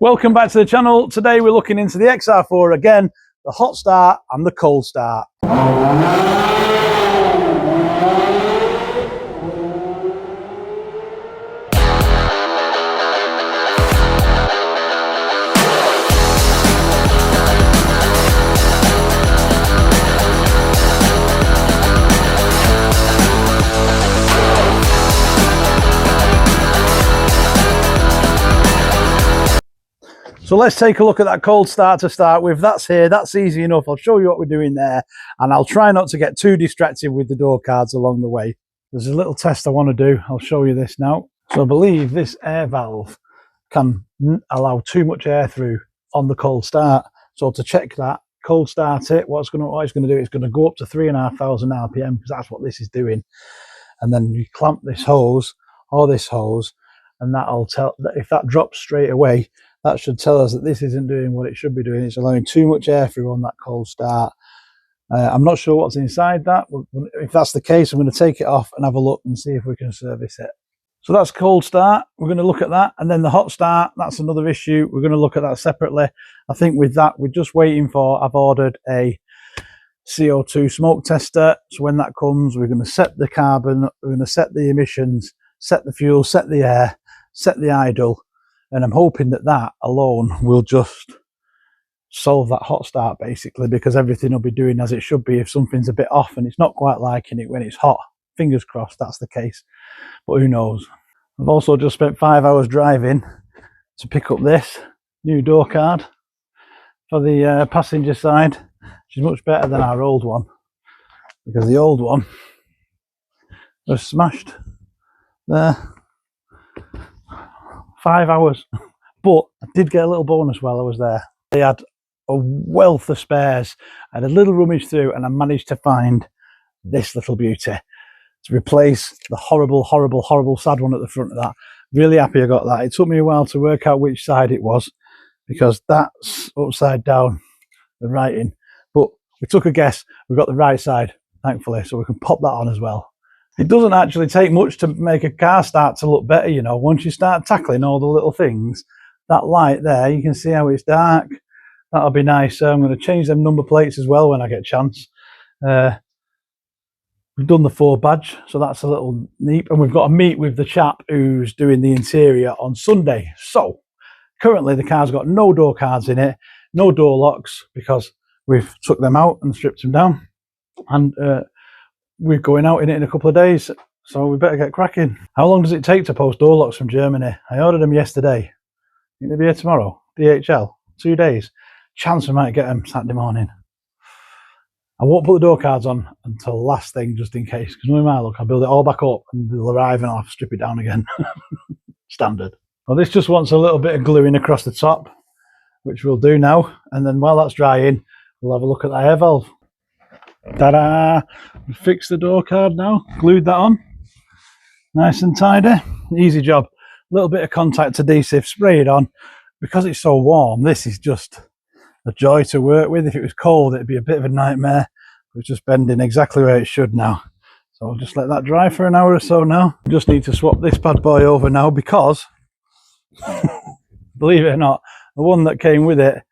Welcome back to the channel. Today we're looking into the XR4 again, the hot start and the cold start. So let's take a look at that cold start to start with. That's here, that's easy enough. I'll show you what we're doing there, and I'll try not to get too distracted with the door cards along the way. There's a little test I want to do. I'll show you this now. So I believe this air valve can allow too much air through on the cold start. So to check that, cold start it, what it's going to do, it's going to go up to 3,500 RPM, because that's what this is doing. And then you clamp this hose or this hose, and that'll tell that if that drops straight away, that should tell us that this isn't doing what it should be doing. It's allowing too much air through on that cold start. I'm not sure what's inside that. If that's the case, I'm going to take it off and have a look and see if we can service it. So that's cold start. We're going to look at that. And then the hot start, that's another issue. We're going to look at that separately. I think with that, we're just waiting for, I've ordered a CO2 smoke tester. So when that comes, we're going to set the carbon, we're going to set the emissions, set the fuel, set the air, set the idle. And I'm hoping that that alone will just solve that hot start, basically, because everything will be doing as it should be. If something's a bit off and it's not quite liking it when it's hot, fingers crossed that's the case, but who knows. I've also just spent 5 hours driving to pick up this new door card for the passenger side, which is much better than our old one, because the old one was smashed there. 5 hours, but I did get a little bonus while I was there. They had a wealth of spares. I had a little rummage through and I managed to find this little beauty to replace the horrible sad one at the front of that. Really happy I got that. It took me a while to work out which side it was, because that's upside down, the writing, but we took a guess. We got the right side, thankfully, so we can pop that on as well. It doesn't actually take much to make a car start to look better, you know. Once you start tackling all the little things, that light there, you can see how it's dark. That'll be nice. So I'm going to change them number plates as well when I get a chance. We've done the 4 badge, so that's a little neat. And we've got to meet with the chap who's doing the interior on Sunday. So currently the car's got no door cards in it, no door locks, because we've took them out and stripped them down. And we're going out in it in a couple of days, so we better get cracking. How long does it take to post door locks from Germany? I ordered them yesterday. I think they'll be here tomorrow. DHL, 2 days. Chance we might get them Saturday morning. I won't put the door cards on until last thing, just in case, because knowing my luck, I'll build it all back up and they'll arrive and I'll have to strip it down again. Standard. Well, this just wants a little bit of gluing across the top, which we'll do now. And then while that's drying, we'll have a look at the air valve. Ta-da! Fixed the door card now, glued that on, nice and tidy, easy job. A little bit of contact adhesive, spray it on. Because it's so warm, this is just a joy to work with. If it was cold, it'd be a bit of a nightmare. It's just bending exactly where it should now. So I'll just let that dry for an hour or so now. We just need to swap this bad boy over now, because believe it or not, the one that came with it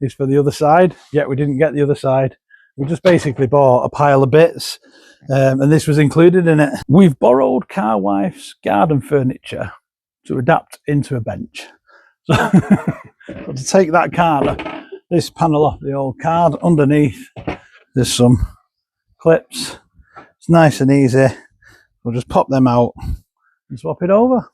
is for the other side, yet we didn't get the other side. We just basically bought a pile of bits, and this was included in it. We've borrowed Car Wife's garden furniture to adapt into a bench. So to take that card, this panel off the old card, underneath there's some clips. It's nice and easy. We'll just pop them out and swap it over.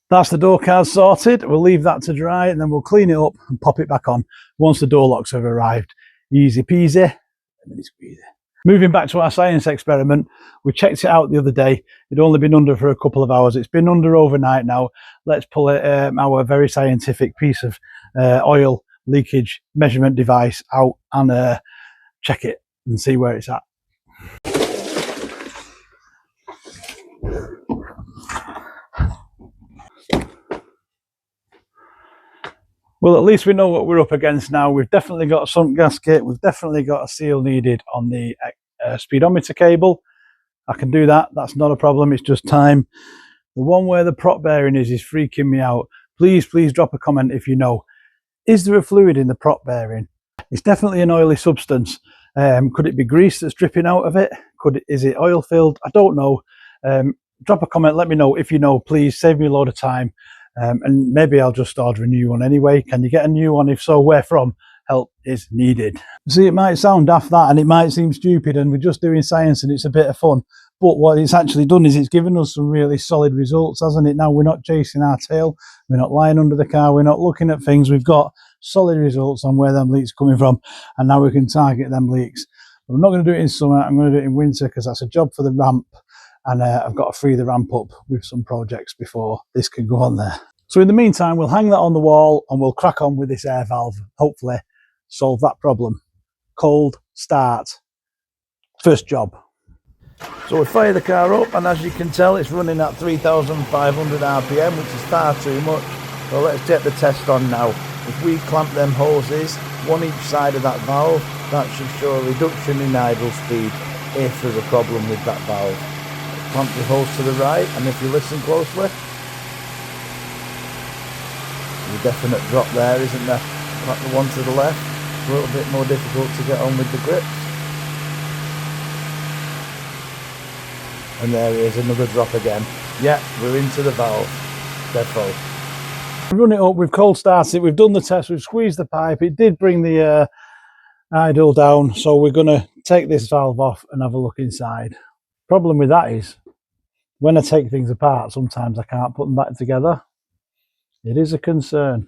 That's the door card sorted. We'll leave that to dry and then we'll clean it up and pop it back on once the door locks have arrived. Easy peasy. Moving back to our science experiment, we checked it out the other day. It'd only been under for a couple of hours. It's been under overnight now. Let's pull it, our very scientific piece of oil leakage measurement device out and check it and see where it's at. Well, at least we know what we're up against now. We've definitely got a sunk gasket. We've definitely got a seal needed on the speedometer cable. I can do that. That's not a problem. It's just time. The one where the prop bearing is freaking me out. Please drop a comment if you know. Is there a fluid in the prop bearing? It's definitely an oily substance. Could it be grease that's dripping out of it? Is it oil filled? I don't know. Drop a comment, let me know if you know. Please save me a load of time, and maybe I'll just order a new one anyway. Can you get a new one? If so, where from? Help is needed. See, it might sound daft that, and it might seem stupid, and we're just doing science and it's a bit of fun, but what it's actually done is it's given us some really solid results, hasn't it? Now we're not chasing our tail, we're not lying under the car, we're not looking at things. We've got solid results on where them leaks are coming from, and now we can target them leaks. But I'm not going to do it in summer, I'm going to do it in winter, because that's a job for the ramp, and I've got to free the ramp up with some projects before this can go on there. So in the meantime, we'll hang that on the wall and we'll crack on with this air valve. Hopefully solve that problem. Cold start, first job. So we fire the car up, and as you can tell, it's running at 3,500 RPM, which is far too much. So let's get the test on now. If we clamp them hoses, one each side of that valve, that should show a reduction in idle speed if there's a problem with that valve. Clamp the hose to the right, and if you listen closely, there's a definite drop there, isn't there? Like the one to the left, it's a little bit more difficult to get on with the grips. And there is another drop again. Yeah, we're into the valve. Defo. Run it up, we've cold started it, we've done the test, we've squeezed the pipe. It did bring the idle down, so we're going to take this valve off and have a look inside. Problem with that is, when I take things apart, sometimes I can't put them back together. It is a concern.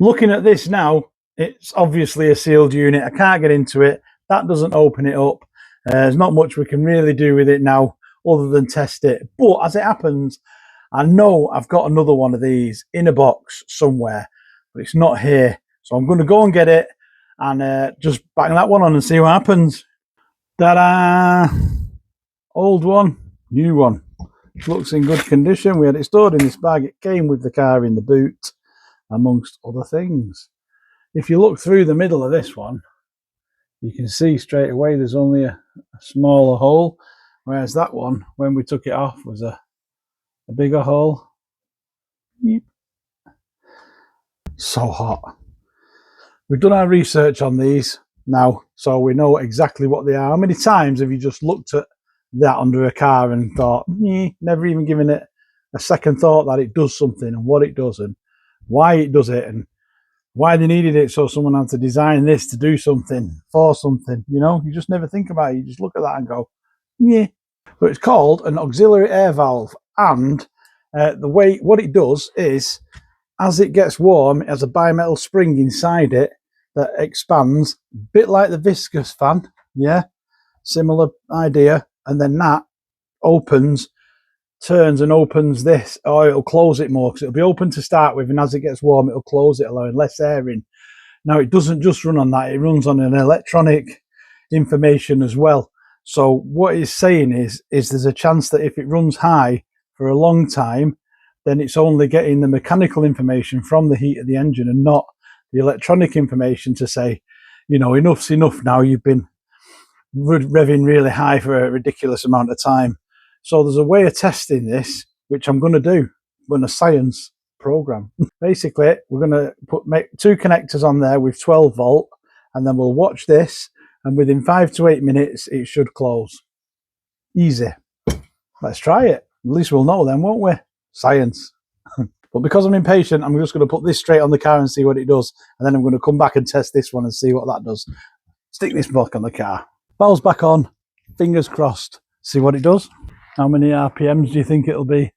Looking at this now, it's obviously a sealed unit. I can't get into it. That doesn't open it up. There's not much we can really do with it now other than test it. But as it happens, I know I've got another one of these in a box somewhere, but it's not here. So I'm going to go and get it and just bang that one on and see what happens. Ta-da! Old one, new one. It looks in good condition. We had it stored in this bag. It came with the car in the boot, amongst other things. If you look through the middle of this one, you can see straight away there's only a smaller hole, whereas that one, when we took it off, was a bigger hole. Yep. So hot. We've done our research on these now, so we know exactly what they are. How many times have you just looked at that under a car and thought, never even given it a second thought that it does something and what it does and why it does it and why they needed it, so someone had to design this to do something for something, you know? You just never think about it. You just look at that and go, yeah. But it's called an auxiliary air valve, and what it does is, as it gets warm, it has a bimetal spring inside it that expands, a bit like the viscous fan, yeah? Similar idea. And then that turns and opens this, or it'll close it more, because it'll be open to start with, and as it gets warm it'll close it, allowing less air in. Now it doesn't just run on that, it runs on an electronic information as well. So what it's saying is there's a chance that if it runs high for a long time, then it's only getting the mechanical information from the heat of the engine and not the electronic information to say, you know, enough's enough now, you've been revving really high for a ridiculous amount of time. So there's a way of testing this, which I'm going to do. We're in a science program. Basically, we're going to make two connectors on there with 12 volt, and then we'll watch this, and within 5 to 8 minutes, it should close. Easy. Let's try it. At least we'll know then, won't we? Science. But because I'm impatient, I'm just going to put this straight on the car and see what it does, and then I'm going to come back and test this one and see what that does. Stick this back on the car. Valve's back on. Fingers crossed. See what it does. How many RPMs do you think it'll be?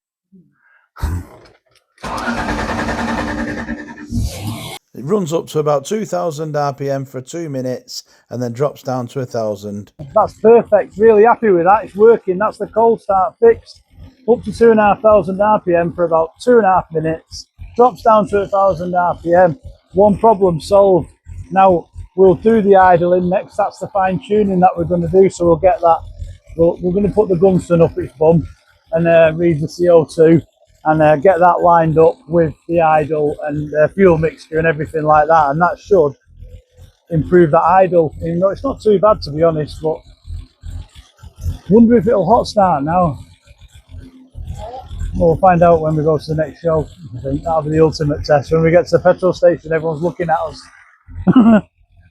It runs up to about 2,000 RPM for 2 minutes and then drops down to 1,000. That's perfect. Really happy with that. It's working. That's the cold start fixed. Up to 2,500 RPM for about 2.5 minutes. Drops down to 1,000 RPM. One problem solved. Now we'll do the idling next. That's the fine tuning that we're going to do. So we'll get that. We're going to put the Gunston up its bum and read the CO2. and get that lined up with the idle and fuel mixture and everything like that, and that should improve that idle. Even though it's not too bad, to be honest, but wonder if it'll hot start now. Well, we'll find out when we go to the next show. I think that'll be the ultimate test. When we get to the petrol station, everyone's looking at us.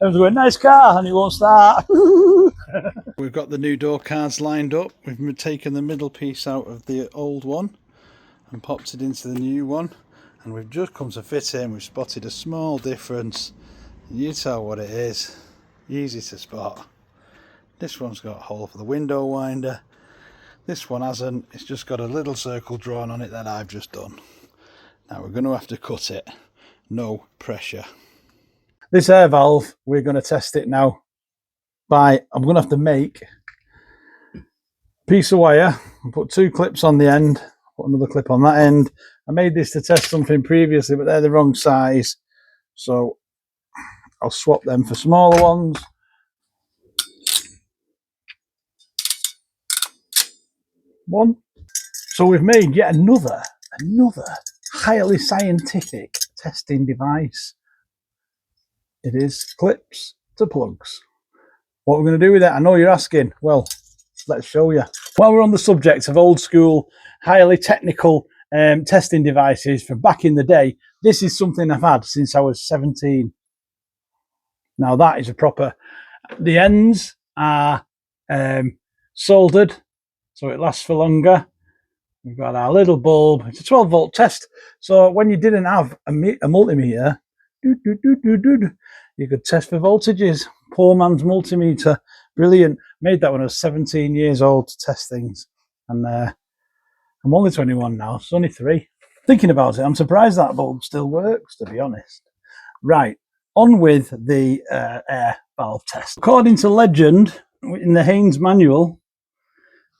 Everyone's going, nice car, and it won't start. We've got the new door cards lined up. We've taken the middle piece out of the old one and popped it into the new one, and we've just come to fit in. We've spotted a small difference. You tell what it is. Easy to spot. This one's got a hole for the window winder. This one hasn't. It's just got a little circle drawn on it that I've just done. Now we're going to have to cut it. No pressure. This air valve, we're going to test it now by, I'm going to have to make a piece of wire and put 2 clips on the end, put another clip on that end. I made this to test something previously, but they're the wrong size, so I'll swap them for smaller ones. One. So we've made yet another highly scientific testing device. It is clips to plugs. What we're going to do with it, I know you're asking. Well, let's show you. While we're on the subject of old school, highly technical testing devices from back in the day, this is something I've had since I was 17. Now that is a proper, the ends are soldered, so it lasts for longer. We've got our little bulb. It's a 12 volt test. So when you didn't have a multimeter, you could test for voltages. Poor man's multimeter. Brilliant. Made that when I was 17 years old to test things. And I'm only 21 now, so only 3. Thinking about it, I'm surprised that bulb still works, to be honest. Right, on with the air valve test. According to legend, in the Haynes manual,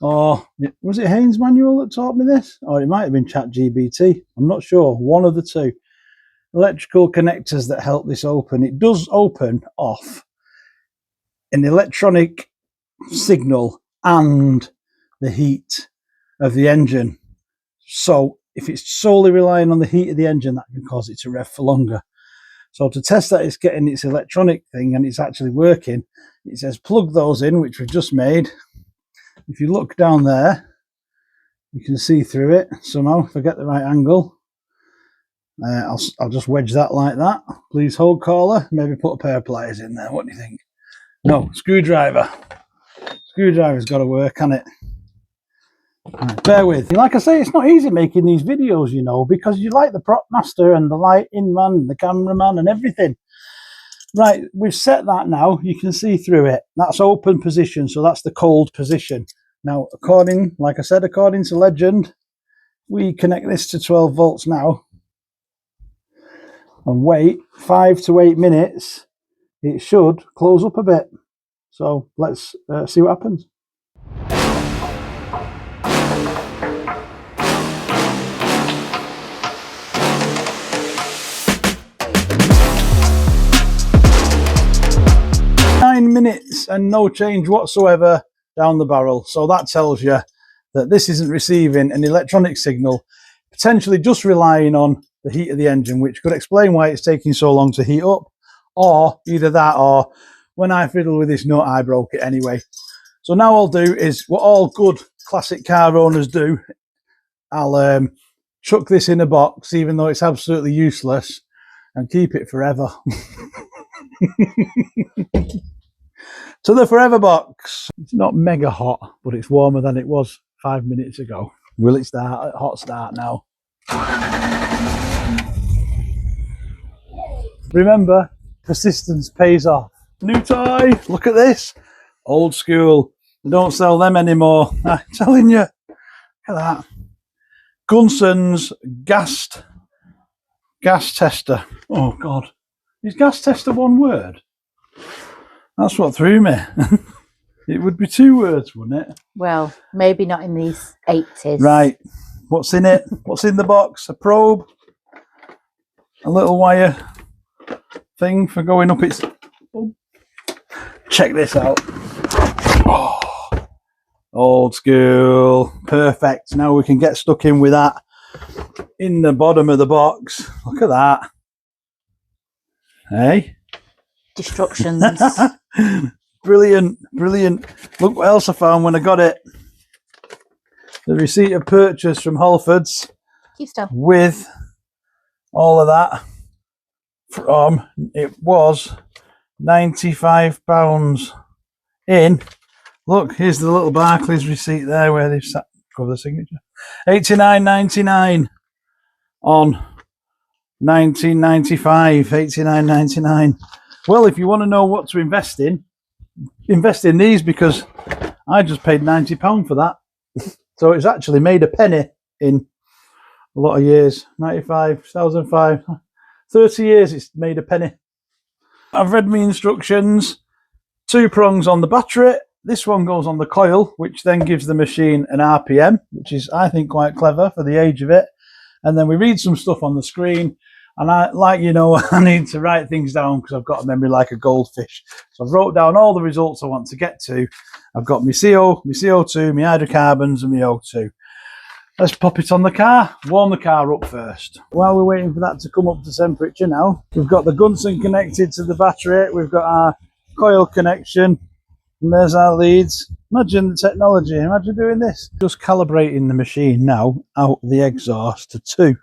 or was it Haynes manual that taught me this? Or it might have been ChatGPT. I'm not sure. One of the two. Electrical connectors that help this open. It does open off an electronic signal and the heat of the engine. So if it's solely relying on the heat of the engine, that can cause it to rev for longer. So to test that it's getting its electronic thing and it's actually working, it says plug those in, which we've just made. If you look down there, you can see through it somehow, if I get the right angle. I'll just wedge that like that. Please hold caller. Maybe put a pair of pliers in there. What do you think? No, screwdriver. Screwdriver's got to work, hasn't it? Right, bear with. Like I say, it's not easy making these videos, you know, because you like the prop master and the lighting man and the cameraman and everything. Right, we've set that now. You can see through it. That's open position, so that's the cold position. Now, like I said, according to legend, we connect this to 12 volts now and wait 5 to 8 minutes. It should close up a bit. So let's see what happens. Minutes and no change whatsoever down the barrel. So that tells you that this isn't receiving an electronic signal, potentially just relying on the heat of the engine, which could explain why it's taking so long to heat up, or either that or when I fiddled with this nut I broke it anyway. So now I'll do is what all good classic car owners do. I'll chuck this in a box even though it's absolutely useless and keep it forever. To the forever box. It's not mega hot, but it's warmer than it was 5 minutes ago. Will it start? Hot start now. Remember, persistence pays off. New toy. Look at this. Old school. They don't sell them anymore. I'm telling you. Look at that. Gunson's gas tester. Oh God. Is gas tester one word? That's what threw me. It would be 2 words, wouldn't it? Well, maybe not in these 80s. Right. What's in it? What's in the box? A probe. A little wire thing for going up its... Check this out. Oh, old school. Perfect. Now we can get stuck in with that. in the bottom of the box. Look at that. Hey? Destructions. Brilliant, brilliant. Look what else I found when I got it. The receipt of purchase from Halfords with all of that from, it was £95 in. Look, here's the little Barclays receipt there where they've sat, cover the signature. £89.99 on 1995. £89.99. Well, if you want to know what to invest in these, because I just paid £90 for that. So it's actually made a penny in a lot of years. 95, 2005, 30 years it's made a penny. I've read my instructions. 2 prongs on the battery. This one goes on the coil, which then gives the machine an RPM, which is, I think, quite clever for the age of it. And then we read some stuff on the screen. And I need to write things down because I've got a memory like a goldfish. So I've wrote down all the results I want to get to. I've got my CO, my CO2, my hydrocarbons and my O2. Let's pop it on the car, warm the car up first. While we're waiting for that to come up to temperature now, we've got the Gunson connected to the battery. We've got our coil connection and there's our leads. Imagine the technology, imagine doing this. Just calibrating the machine now out the exhaust to 2.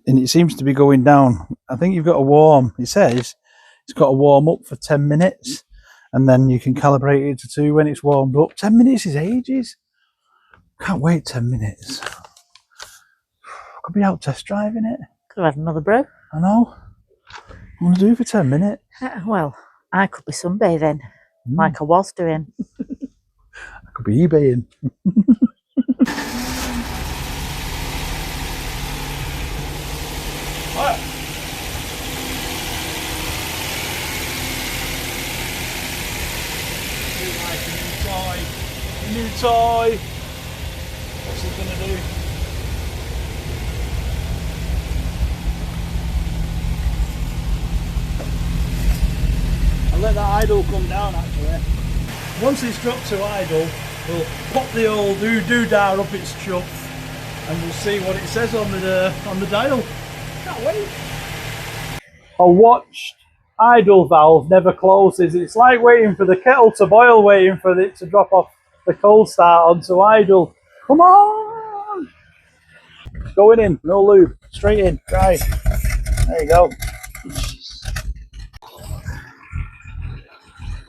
And it seems to be going down. I think you've got to warm, it says it's got to warm up for 10 minutes and then you can calibrate it to 2 when it's warmed up. 10 minutes is ages. Can't wait 10 minutes. Could be out test driving it. Could have had another brew. I know. I'm going to do for 10 minutes. Well, I could be sunbathing like I was doing. I could be eBaying. What? Like a new toy. What's he gonna do? I'll let that idle come down actually. Once it's dropped to idle, we'll pop the old doodah up its chuff and we'll see what it says on the dial. Can't wait. A watched idle valve never closes. It's like waiting for the kettle to boil, waiting for it to drop off the cold start onto idle. Come on! Going in, no lube, straight in, right. There you go.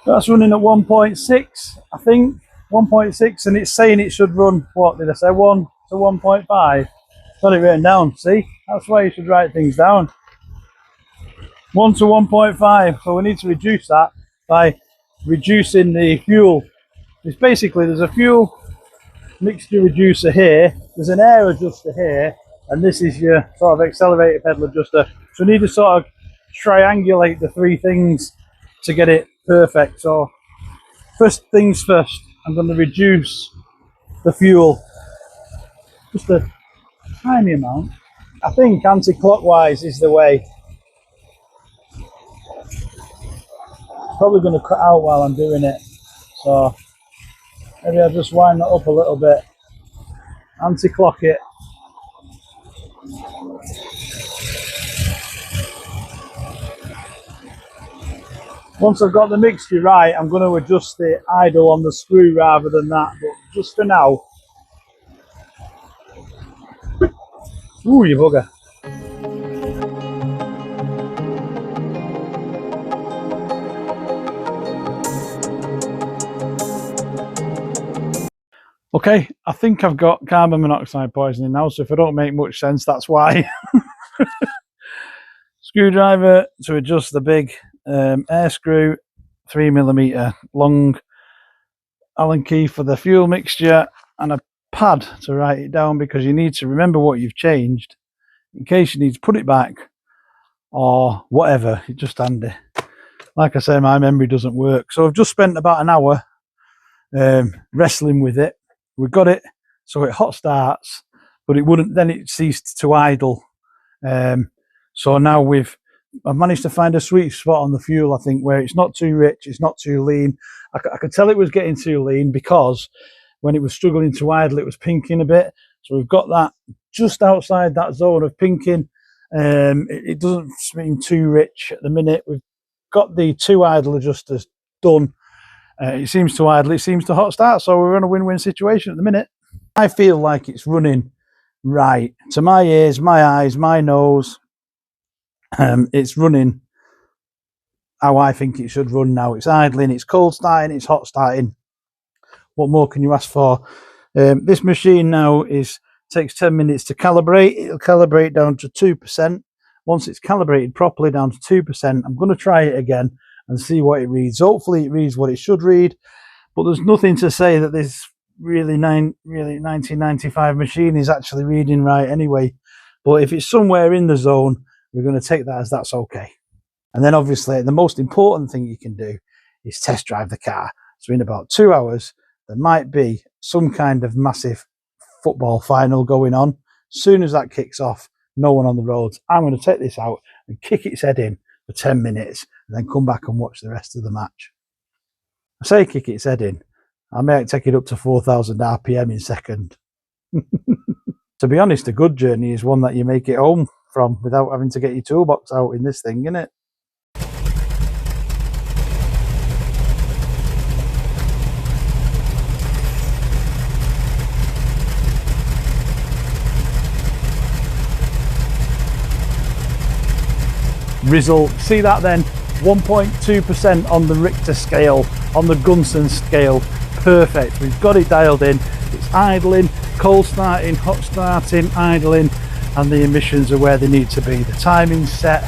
That's running at 1.6, I think. 1.6, and it's saying it should run, what did I say, 1 to 1.5. Got it written down, see? That's why you should write things down. 1 to 1.5, so we need to reduce that by reducing the fuel. It's basically, there's a fuel mixture reducer here, there's an air adjuster here, and this is your sort of accelerator pedal adjuster. So we need to sort of triangulate the 3 things to get it perfect. So first things first, I'm going to reduce the fuel, just a tiny amount. I think anti-clockwise is the way. Probably going to cut out while I'm doing it, so maybe I'll just wind that up a little bit. Anti-clock it. Once I've got the mixture right, I'm going to adjust the idle on the screw rather than that, but just for now. Ooh, you bugger. Okay, I think I've got carbon monoxide poisoning now, so if I don't make much sense, that's why. Screwdriver to adjust the big air screw, 3mm long Allen key for the fuel mixture, and a pad to write it down because you need to remember what you've changed in case you need to put it back or whatever. It's just handy. Like I say, my memory doesn't work, so I've just spent about an hour wrestling with it. We got it so it hot starts, but it wouldn't, then it ceased to idle. So now I've managed to find a sweet spot on the fuel, I think, where it's not too rich, it's not too lean. I could tell it was getting too lean because when it was struggling to idle, it was pinking a bit. So we've got that just outside that zone of pinking. It doesn't seem too rich at the minute. We've got the 2 idle adjusters done. It seems to idle, it seems to hot start, so we're in a win-win situation at the minute. I feel like it's running right to my ears, my eyes, my nose. It's running how I think it should run now. It's idling, it's cold starting, it's hot starting. What more can you ask for? This machine now takes 10 minutes to calibrate. It'll calibrate down to 2%. Once it's calibrated properly down to 2%, I'm going to try it again and see what it reads. Hopefully it reads what it should read, but there's nothing to say that this really 1995 machine is actually reading right anyway. But if it's somewhere in the zone, we're going to take that as that's okay. And then obviously the most important thing you can do is test drive the car. So in about 2 hours, there might be some kind of massive football final going on. As soon as that kicks off, no one on the roads, I'm going to take this out and kick its head in for 10 minutes and then come back and watch the rest of the match. I say kick its head in, I might take it up to 4,000 RPM in second. To be honest, a good journey is one that you make it home from without having to get your toolbox out in this thing, innit? Result, see that then, 1.2% on the Richter scale, on the Gunson scale, perfect. We've got it dialed in. It's idling, cold starting, hot starting, idling, and the emissions are where they need to be. The timing's set.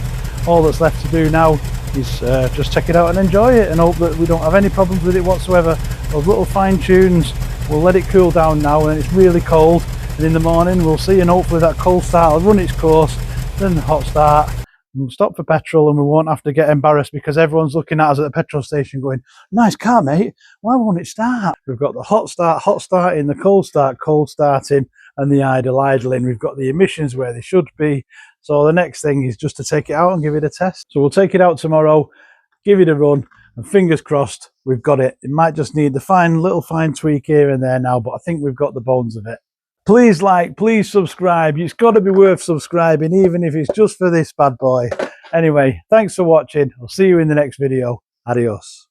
All that's left to do now is just check it out and enjoy it and hope that we don't have any problems with it whatsoever. Those little fine tunes, we'll let it cool down now and it's really cold, and in the morning we'll see, and hopefully that cold start will run its course, then the hot start. We'll stop for petrol and we won't have to get embarrassed because everyone's looking at us at the petrol station going, nice car mate, why won't it start? We've got the hot starting, the cold starting, and the idling. We've got the emissions where they should be. So the next thing is just to take it out and give it a test. So we'll take it out tomorrow, give it a run, and fingers crossed we've got it. It might just need the little fine tweak here and there now, but I think we've got the bones of it. Please like, please subscribe. It's got to be worth subscribing, even if it's just for this bad boy. Anyway, thanks for watching. I'll see you in the next video. Adios.